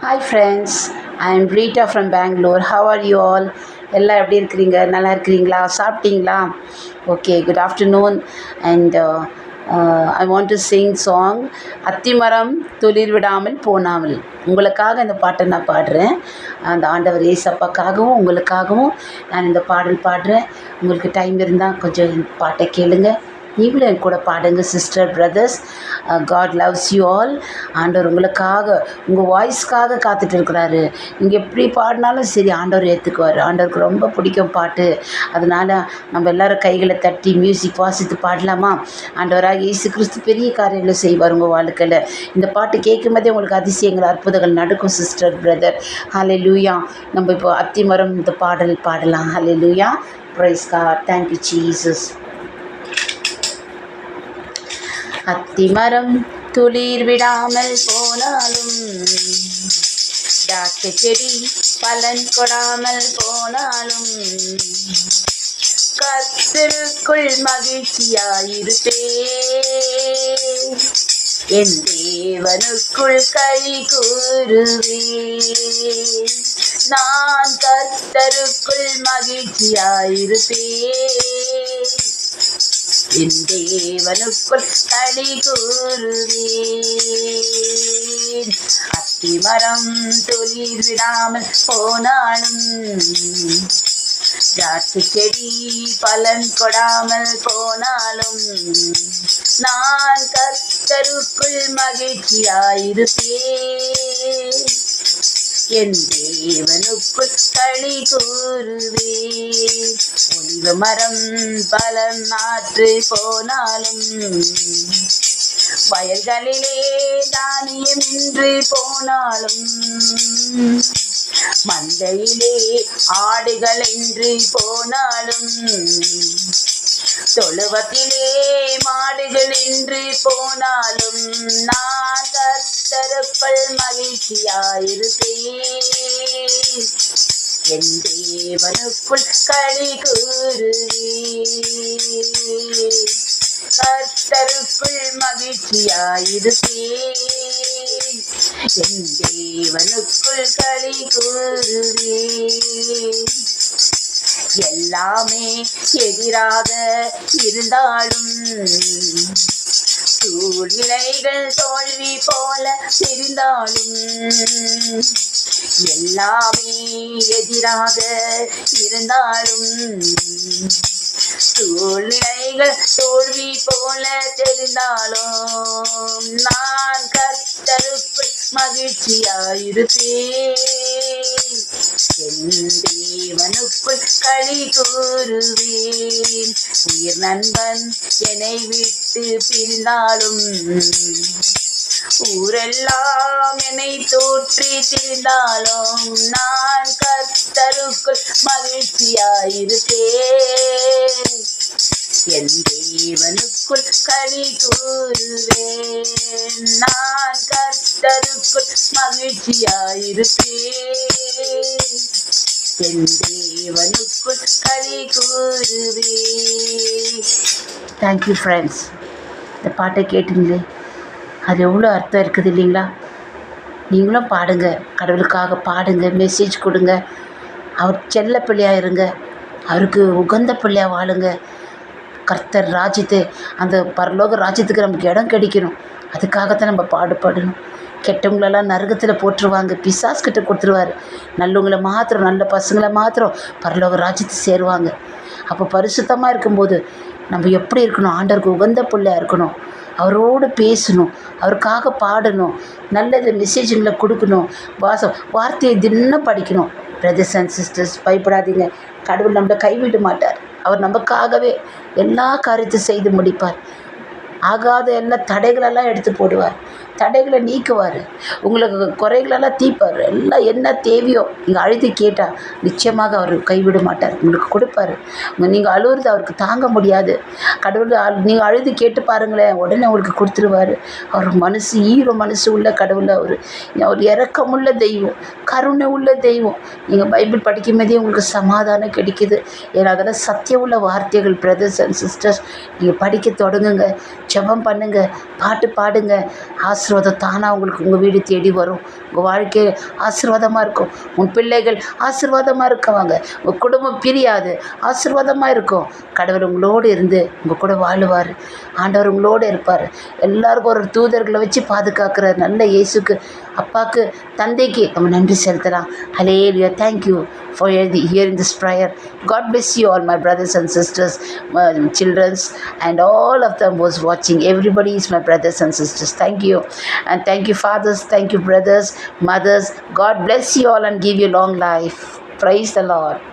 Hi friends, I am Rita from Bangalore. How are you all? எல்லாம் எப்படி இருக்கிறீங்க? நல்லா இருக்கிறீங்களா? சாப்பிட்டீங்களா? Okay, good afternoon. And I want to sing song அத்திமரம் துளிர் விடாமல் போனாமல். உங்களுக்காக இந்த பாட்டை நான் பாடுறேன். அந்த ஆண்டவர் ஏசப்பாக்காகவும் உங்களுக்காகவும் நான் இந்த பாடல் பாடுறேன். உங்களுக்கு டைம் இருந்தால் கொஞ்சம் இந்த பாட்டை கேளுங்க. நீங்களும் என் கூட பாடுங்க sister brothers. God loves you all. ஆண்டவர் உங்களுக்காக உங்கள் வாய்ஸ்க்காக காத்துட்டு இருக்கிறாரு. நீங்கள் எப்படி பாடினாலும் சரி ஆண்டவர் ஏற்றுக்குவார். ஆண்டவருக்கு ரொம்ப பிடிக்கும் பாட்டு. அதனால் நம்ம எல்லோரும் கைகளை தட்டி மியூசிக் வாசித்து பாடலாமா? ஆண்டவராக இயேசு கிறிஸ்து பெரிய காரியங்களை செய்வார் உங்கள் வாழ்க்கையில். இந்த பாட்டு கேட்கும் போதே உங்களுக்கு அதிசயங்கள் அற்புதங்கள் நடக்கும் சிஸ்டர் பிரதர். ஹல்லேலூயா. நம்ம இப்போ அத்திமரம் இந்த பாடல் பாடலாம். Hallelujah. Praise God. Thank you Jesus. அத்திமரம் துளிர் விடாமல் போனாலும், திராட்சை செடி பலன் கொடாமல் போனாலும், கர்த்தருக்குள் மகிழ்ச்சியாயிருப்பேன், என் தேவனுக்குள் களி கூறுவேன். நான் கர்த்தருக்குள் மகிழ்ச்சியாயிருப்பேன், என் தேவனுக்குள் களி கூறுவேன். அத்திமரம் துளிர் விடாமல் போனாலும், திராட்சை செடி பலன் கொடாமல் போனாலும், நான் கர்த்தருக்குள் மகிழ்ச்சியாயிருப்பேன், என் தேவனுக்குள் களி கூறுவேன். ஒலிவ மரம் பலன் நாற்று போனாலும், வயல்களிலே தானியமின்றி போனாலும், மந்தையிலே ஆடுகளின்றி போனாலும், தொழுவத்திலே மாடுகளின்றி போனாலும், நான் கர்த்தருக்குள் மகிழ்ச்சியாயிருப்பேன், என் தேவனுக்குள் களி கூறுவேன். கர்த்தருக்குள் மகிழ்ச்சியாயிருப்பேன், என் தேவனுக்குள் களி கூறுவேன். எல்லாமே எதிராக இருந்தாலும், சூழ்நிலைகள் தோல்வி போல தெரிந்தாலும், எல்லாமே எதிராக இருந்தாலும், சூழ்நிலைகள் தோல்வி போல தெரிந்தாலும், நான் கர்த்தருக்குள் மகிழ்ச்சியாயிருப்பேன், என் தேவனுக்குள் களி கூறுவேன். உயிர் நண்பன் என்னை விட்டு பிரிந்தாலும், ஊரெல்லாம் என்னை தோற்றி திரிந்தாலும், நான் கர்த்தருக்குள் மகிழ்ச்சியாயிருப்பேன், என் தேவனுக்குள் களி கூறுவேன். நான் கர்த்தருக்குள் மகிழ்ச்சியாயிருப்பேன், என் தேவனுக்குள் களி கூறுவேன். Thank you friends. இந்த பாட்டை கேட்டீங்களே, அது எவ்வளோ அர்த்தம் இருக்குது இல்லைங்களா? நீங்களும் பாடுங்க, கடவுளுக்காக பாடுங்க, மெசேஜ் கொடுங்க. அவர் செல்ல பிள்ளையாக இருங்க, அவருக்கு உகந்த பிள்ளையாக வாழுங்க. கர்த்தர் ராஜ்யத்தை, அந்த பரலோக ராஜ்யத்துக்கு நமக்கு இடம் கிடைக்கணும். அதுக்காகத்தான் நம்ம பாடுபடணும். கெட்டவங்களெல்லாம் நரகத்தில் போட்டுருவாங்க, பிசாஸ்கிட்ட கொடுத்துருவார். நல்லவங்களை மாத்திரம், நல்ல பசங்களை மாத்திரம் பரலோக ராஜ்யத்தை சேருவாங்க. அப்போ பரிசுத்தமாக இருக்கும்போது நம்ம எப்படி இருக்கணும்? ஆண்டவருக்கு உகந்த பிள்ளையாக இருக்கணும், அவரோடு பேசணும், அவருக்காக பாடணும், நல்லது மெசேஜுங்களை கொடுக்கணும், வார்த்தையை தினம் படிக்கணும். பிரதர்ஸ் அண்ட் சிஸ்டர்ஸ், பயப்படாதீங்க. கடவுள் நம்மளை கைவிட மாட்டார். அவர் நமக்காகவே எல்லா காரியத்தையும் செய்து முடிப்பார். ஆகாத எல்லா தடைகளெல்லாம் எடுத்து போடுவார், தடைகளை நீக்குவார், உங்களுக்கு குறைகளெல்லாம் தீர்ப்பார். எல்லாம் என்ன தேவையோ நீங்கள் அழுது கேட்டால் நிச்சயமாக அவர் கைவிட மாட்டார், உங்களுக்கு கொடுப்பார். நீங்கள் அழுகுறது அவருக்கு தாங்க முடியாது. கடவுள் நீங்கள் அழுது கேட்டு பாருங்களேன், உடனே உங்களுக்கு கொடுத்துருவார். அவர் மனசு ஈர மனசு உள்ள கடவுள். அவர் இரக்கமுள்ள தெய்வம், கருணை உள்ள தெய்வம். நீங்கள் பைபிள் படிக்கும் போதே உங்களுக்கு சமாதானம் கிடைக்குது. ஏன்னா அதெல்லாம் சத்தியம் உள்ள வார்த்தைகள். பிரதர்ஸ் அண்ட் சிஸ்டர்ஸ், நீங்கள் படிக்க தொடங்குங்க, ஜெபம் பண்ணுங்க, பாட்டு பாடுங்க. ஆசீர்வாதம் தானாக உங்களுக்கு உங்கள் வீடு தேடி வரும். உங்கள் வாழ்க்கை ஆசீர்வாதமாக இருக்கும். உன் பிள்ளைகள் ஆசீர்வாதமாக இருக்குவாங்க. உங்கள் குடும்பம் பிரியாது, ஆசீர்வாதமாக இருக்கும். கடவுள் உங்களோடு இருந்து உங்கள் கூட வாழுவார். ஆண்டவர் உங்களோடு இருப்பார். எல்லாருக்கும் ஒரு தூதர்களை வச்சு பாதுகாக்கிற நல்ல இயேசுக்கு, அப்பாவுக்கு, தந்தைக்கு நம்ம நன்றி செலுத்தலாம். Hallelujah. Thank you for hearing this prayer. God bless you all, my brothers and sisters, my children, and all of them was watching. Everybody is my brothers and sisters. Thank you. And thank you, fathers. Thank you, brothers, mothers. God bless you all and give you long life. Praise the Lord.